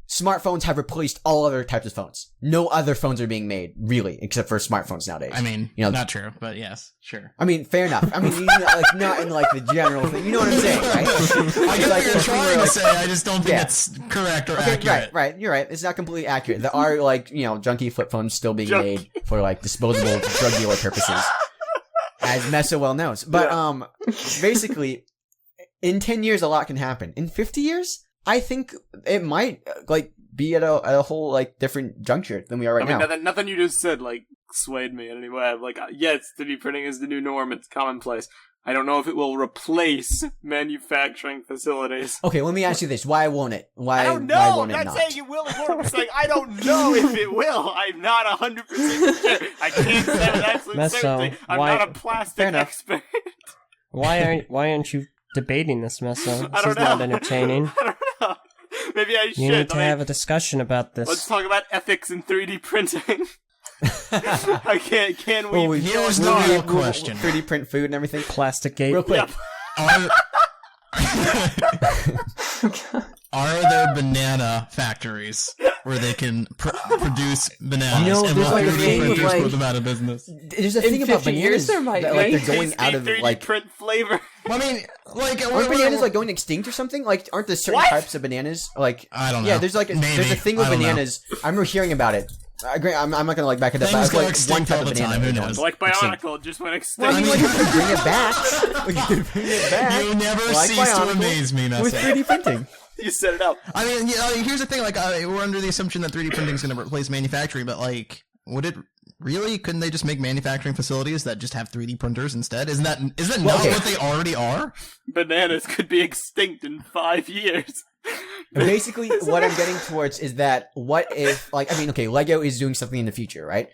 smartphones have replaced all other types of phones. No other phones are being made, really, except for smartphones nowadays. I mean, not true, but yes, sure. I mean, fair enough. I mean, not in the general thing. You know what I'm saying, right? I get what you're trying to say. I just don't think it's correct or accurate. Right. You're right. It's not completely accurate. There are junky flip phones still being made for disposable drug dealer purposes, as Meso well knows. But basically, in 10 years, a lot can happen. In 50 years, I think it might be at a whole different juncture than we are right now. Nothing you just said swayed me in any way. I'm yes, 3D printing is the new norm. It's commonplace. I don't know if it will replace manufacturing facilities. Okay, let me ask you this: why won't it? I don't know. I'm not saying it will. I'm saying I don't know if it will. I'm not 100% sure. I can't say with absolute certainty. I'm not a plastic expert. Why aren't you debating this, Meso? This is not entertaining. I don't know. Maybe I should. You need to have a discussion about this. Let's talk about ethics in 3D printing. I can't. Can we? Well, here's the real question: 3D print food and everything. Plastic gate. Real quick. Yep. Are there banana factories where they can produce bananas and will 3D printers put them out of business? There's a thing about bananas there might that they're going out of 3D print flavor. Well, I mean, aren't bananas going extinct or something? Aren't there certain types of bananas I don't know. Yeah, there's there's a thing with bananas. I remember hearing about it. I agree. I'm not gonna back it up. Things go one type of banana. Who knows? Like BIONICLE just went extinct. Well, I mean, we could bring it back. We could bring it back. You never cease to amaze me, Meso. With 3D printing. You set it up. I mean, here's the thing. We're under the assumption that 3D printing is going to replace manufacturing, but would it really? Couldn't they just make manufacturing facilities that just have 3D printers instead? Isn't that not what they already are? Bananas could be extinct in 5 years. Basically, what I'm getting towards is that what if, Lego is doing something in the future, right?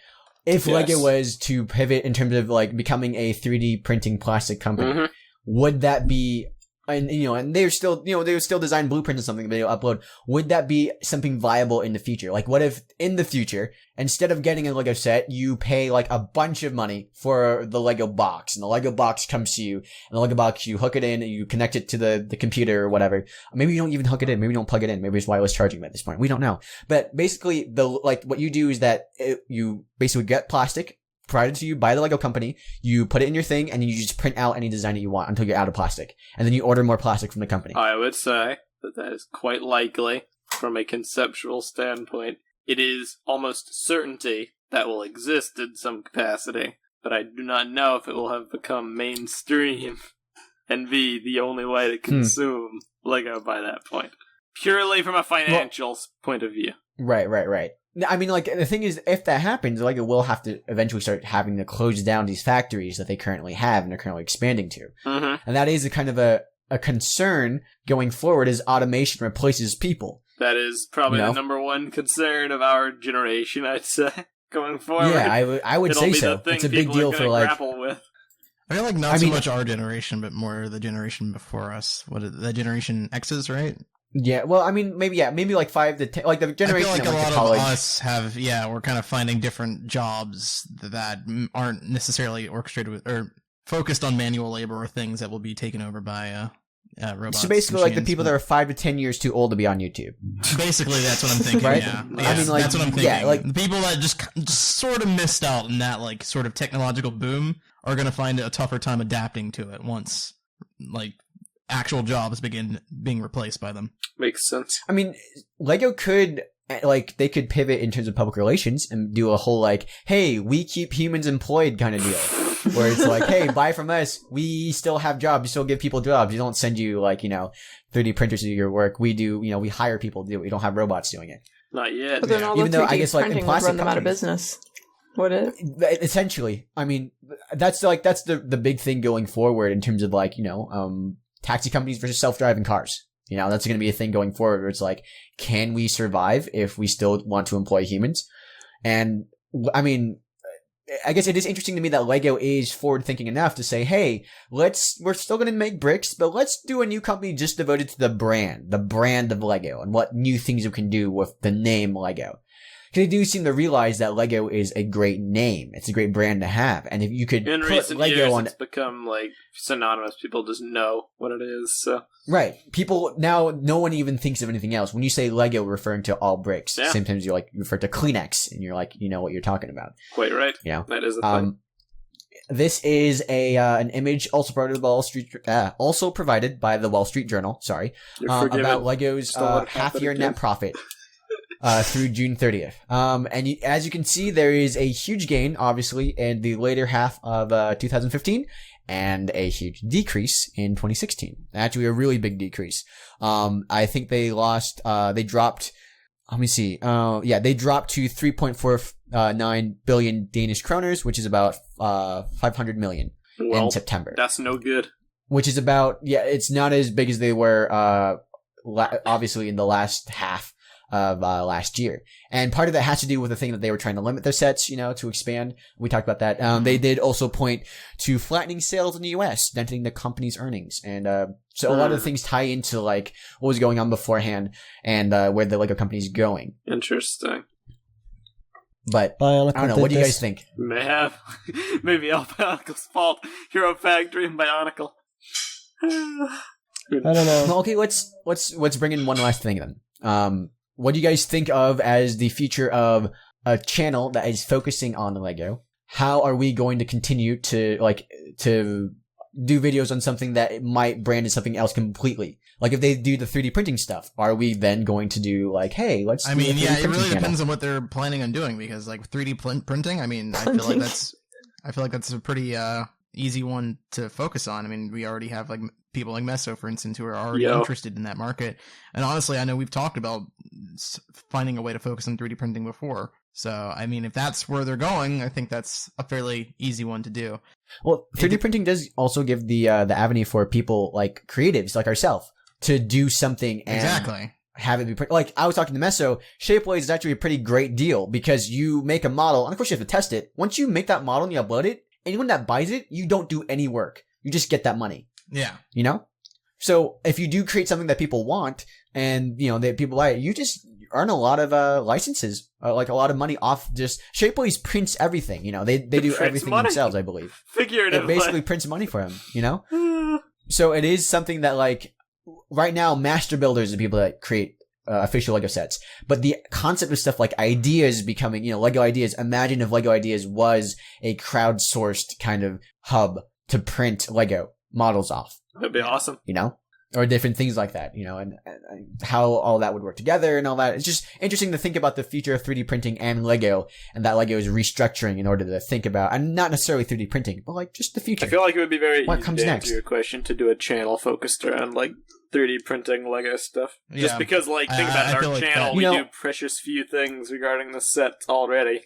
If Lego was to pivot in terms of becoming a 3D printing plastic company, would that be? And they're still, they would still design blueprints or something that they'll upload. Would that be something viable in the future? What if in the future, instead of getting a Lego set, you pay a bunch of money for the Lego box, and the Lego box comes to you, and the Lego box, you hook it in, and you connect it to the computer or whatever. Maybe you don't even hook it in. Maybe you don't plug it in. Maybe it's wireless charging at this point. We don't know. But basically, what you do is that you basically get plastic provided to you by the Lego company, you put it in your thing, and you just print out any design that you want until you're out of plastic. And then you order more plastic from the company. I would say that is quite likely from a conceptual standpoint. It is almost certainty that will exist in some capacity, but I do not know if it will have become mainstream and be the only way to consume Lego by that point. Purely from a financial point of view. Right. I mean, like, the thing is, if that happens, Lego will have to eventually start having to close down these factories that they currently have and they're currently expanding to. Mm-hmm. And that is a kind of a concern going forward as automation replaces people. That is probably the number one concern of our generation, I'd say, going forward. Yeah, I would say so. It's a big deal for, like... grapple with. I feel like not so much our generation, but more the generation before us. What is the generation X's, right? Yeah, well, I mean, maybe like 5 to 10, like the generation. I feel like that a lot college. of us have, we're kind of finding different jobs that aren't necessarily orchestrated with or focused on manual labor or things that will be taken over by robots. So basically, like the people that are 5 to 10 years too old to be on YouTube. Basically, that's what I'm thinking. Right? Yeah. I mean, like, that's what I'm thinking. Yeah, like the people that just sort of missed out in that like sort of technological boom are going to find a tougher time adapting to it once like actual jobs begin being replaced by them. Makes sense. I mean, Lego could, like, they could pivot in terms of public relations and do a whole, like, hey, we keep humans employed kind of deal. Where it's like, hey, buy from us. We still have jobs. We still give people jobs. We don't send you, like, 3D printers to do your work. We do, we hire people to do it. We don't have robots doing it. Not yet. But then all Even the though 3D I guess, like, in printing would plastic run them out of companies- business. Would it? Essentially. I mean, that's the big thing going forward in terms of, like, taxi companies versus self-driving cars. That's going to be a thing going forward where it's like, can we survive if we still want to employ humans? And, I mean, I guess it is interesting to me that Lego is forward-thinking enough to say, hey, we're still going to make bricks, but let's do a new company just devoted to the brand of Lego, and what new things we can do with the name Lego. Because they do seem to realize that Lego is a great name. It's a great brand to have. And if you could in put recent Lego years, on... it's become, like, synonymous. People just know what it is, so... Right. People, now, no one even thinks of anything else. When you say Lego, referring to all bricks. Yeah. Sometimes you refer to Kleenex, and you're like, you know what you're talking about. Quite right. Yeah. That is a thing. This is an image also provided by the Wall Street Journal, sorry, about Lego's half-year net profit. Through June 30th. And as you can see, there is a huge gain, obviously, in the later half of 2015, and a huge decrease in 2016. Actually, a really big decrease. I think they dropped, let me see, they dropped to 3.49 billion Danish kroners, which is about 500 million in September. That's no good. Which is about, it's not as big as they were, obviously, in the last half of last year. And part of that has to do with the thing that they were trying to limit their sets, to expand. We talked about that. They did also point to flattening sales in the US, denting the company's earnings. And so a lot of the things tie into like what was going on beforehand and where the Lego company's going. Interesting. But BIONICLE, I don't know. What do you guys think? Maybe all BIONICLE's fault. Hero Factory and BIONICLE. I don't know. Well, okay, let's bring in one last thing then. What do you guys think of as the future of a channel that is focusing on Lego? How are we going to continue to do videos on something that might brand as something else completely? Like if they do the 3D printing stuff, are we then going to do like, hey, let's do it really channel? depends on what they're planning on doing, because like 3D printing, I mean, I feel like that's a pretty easy one to focus on. I mean, we already have like people like Meso, for instance, who are already interested in that market. And honestly, I know we've talked about finding a way to focus on 3D printing before. So, I mean, if that's where they're going, I think that's a fairly easy one to do. Well, 3D printing does also give the avenue for people like creatives like ourselves to do something and have it be printed. Like I was talking to Meso, Shapeways is actually a pretty great deal because you make a model, and of course you have to test it. Once you make that model and you upload it, anyone that buys it, you don't do any work. You just get that money. Yeah. So if you do create something that people want and, that people buy it, you just earn a lot of licenses, like a lot of money off just Shapeways prints everything, they do everything themselves, I believe. Figuratively. It basically prints money for them, So it is something that like right now, master builders are people that create official Lego sets. But the concept of stuff like ideas becoming, Lego Ideas, imagine if Lego Ideas was a crowdsourced kind of hub to print Lego models off. That'd be awesome. or different things like that, and how all that would work together and all that. It's just interesting to think about the future of 3D printing and Lego, and that Lego is restructuring in order to think about, and not necessarily 3D printing, but like just the future. I feel like it would be very what easy comes to next? answer your question to do a channel focused around like 3D printing Lego stuff. Yeah. Just because, like, think about it, our like channel, that. we do precious few things regarding the sets already.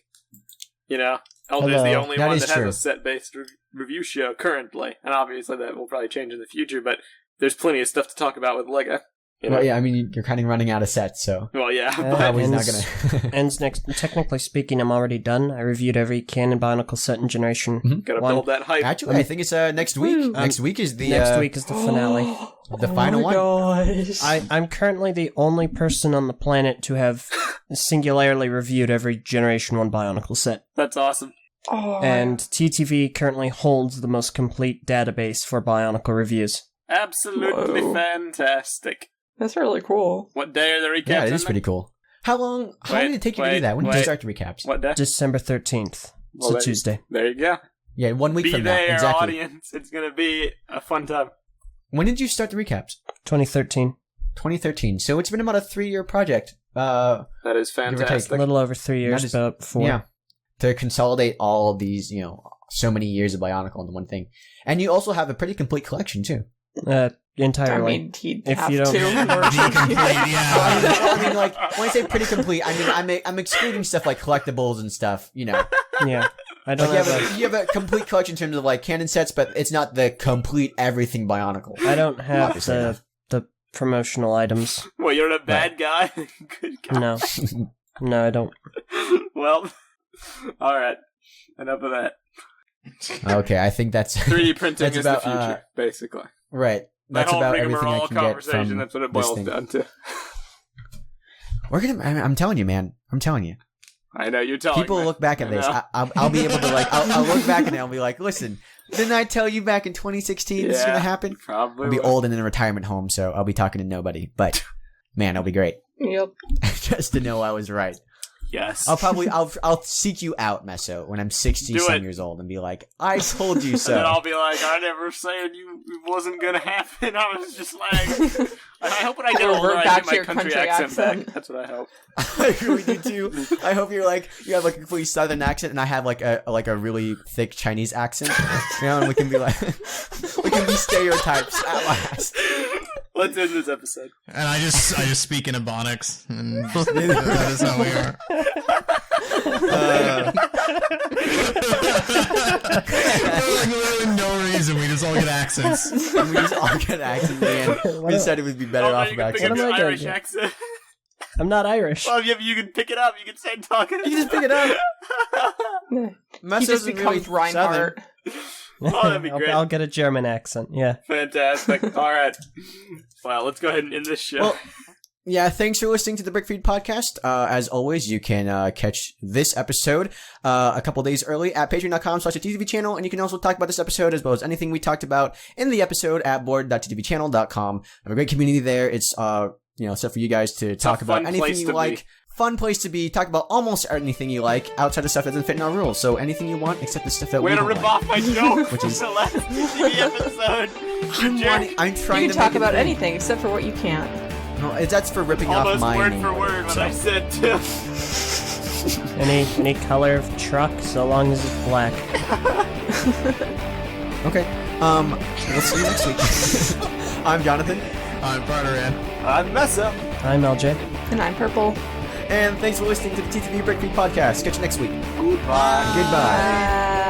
Eljay's the only That one is that has true. a set-based review show currently, and obviously that will probably change in the future, but there's plenty of stuff to talk about with Lego. Well, yeah, I mean, you're kind of running out of sets, so. Well, yeah. Probably not gonna. Ends next. Technically speaking, I'm already done. I reviewed every Canon Bionicle set in Generation. Gotta 1. build that hype. Actually, I think it's next week. Next week is the Next week is the finale. the final one. Gosh. I'm currently the only person on the planet to have singularly reviewed every Generation 1 Bionicle set. That's awesome. Oh. And TTV currently holds the most complete database for Bionicle reviews. Absolutely Whoa. fantastic. That's really cool. What day are the recaps? Yeah, it is in pretty cool. How long did it take you to do that? When did you start the recaps? What day? December 13th. Well, It's a Tuesday. There you go. Yeah, 1 week Be from now. there, Exactly. audience. It's gonna be a fun time. When did you start the recaps? 2013. 2013. So it's been about a 3-year project. That is Give or take. fantastic. A little over 3 years, That is- about 4. Yeah. To consolidate all of these, so many years of Bionicle into one thing. And you also have a pretty complete collection, too. Entirely. I mean, he'd If have you don't- to. I mean, like, when I say pretty complete, I mean, I'm excluding stuff like collectibles and stuff, Yeah. I Like don't you have a complete collection in terms of, like, canon sets, but it's not the complete everything Bionicle. I don't have Obviously not. the promotional items. Well, you're a bad guy. Good guy. No. No, I don't. Well, all right. Enough of that. Okay, I think that's 3D printing That's is about, the future, basically. right. That That's whole about everything I rigmarole can get conversation. from That's what it this boils thing. down to. I'm telling you, man. I'm telling you. I know you're telling People me. look back at I this. know. I'll be able to I'll look back at it. I'll be like, listen, didn't I tell you back in 2016 this is gonna happen? Probably. I'll be will. old and in a retirement home, so I'll be talking to nobody. But man, it'll be great Yep. just to know I was right. Yes. I'll seek you out, Meso, when I'm 60-some years old and be like, I told you And then so. I'll be like, I never said it wasn't gonna happen. I was just like, I hope when I get older, Revert I back get to my your country country accent accent. back. That's what I hope. I really do too. I hope you have like a complete Southern accent, and I have like a really thick Chinese accent. And we can be like, we can be stereotypes at last. Let's end this episode. And I just speak in Ebonics, and that is how we are. Like, literally no reason. We just all get accents. And we just all get accents, man. We decided we'd be better off you of can pick up accents. your What am I Irish gonna accent. I'm not Irish. Well, you can pick it up. You can start talking. You just pick it up. He Meso's just really becomes Reinhardt. Oh, that'd be great. I'll get a German accent. Yeah. Fantastic. All right. Well, let's go ahead and end this show. Well, yeah, thanks for listening to the BrickFeed podcast. As always, you can catch this episode a couple days early at patreon.com/TTV channel, and you can also talk about this episode as well as anything we talked about in the episode at board.ttvchannel.com. I have a great community there. It's stuff for you guys to talk about fun anything place you to like. be. Fun place to be. Talk about almost anything you like outside of stuff that doesn't fit in our rules. So anything you want except the stuff that Way we to don't rip like. off my joke Which is- the last TV episode. I'm trying You to can talk make it about big. anything except for what you can't. No, that's for ripping Almost off my word name. for word what So- I said too. Any color of truck, so long as it's black. Okay. We'll see you next week. I'm Jonathan, I'm Prpl. I'm Meso. I'm Eljay. And I'm Prpl. and thanks for listening to the TTV BrickFeed podcast. Catch you next week. Goodbye. Goodbye. Bye.